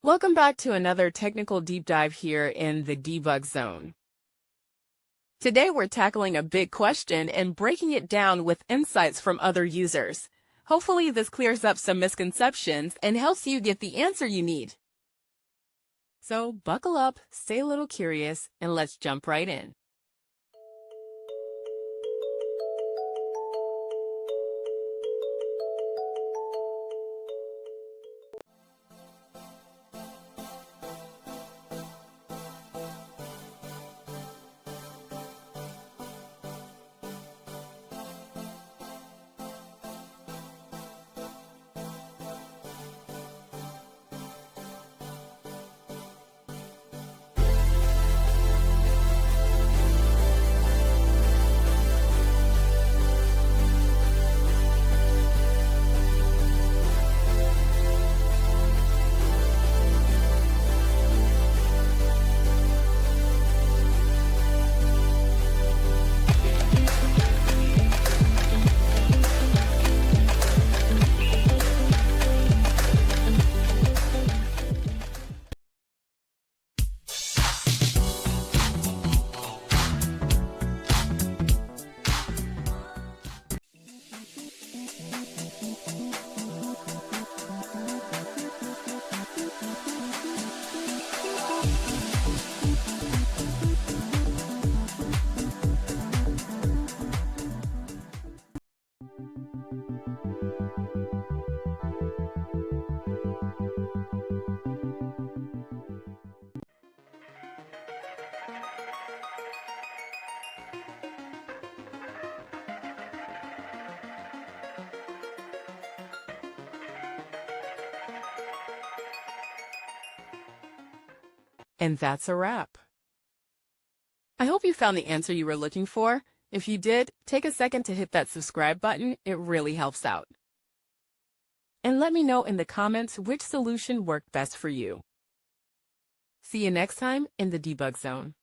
Welcome back to another technical deep dive here in the debug zone. Today we're tackling a big question and breaking it down with insights from other users. Hopefully this clears up some misconceptions and helps you get the answer you need. So buckle up, stay a little curious, and let's jump right in. And that's a wrap. I hope you found the answer you were looking for. If you did, take a second to hit that subscribe button. It really helps out. And let me know in the comments which solution worked best for you. See you next time in the debug zone.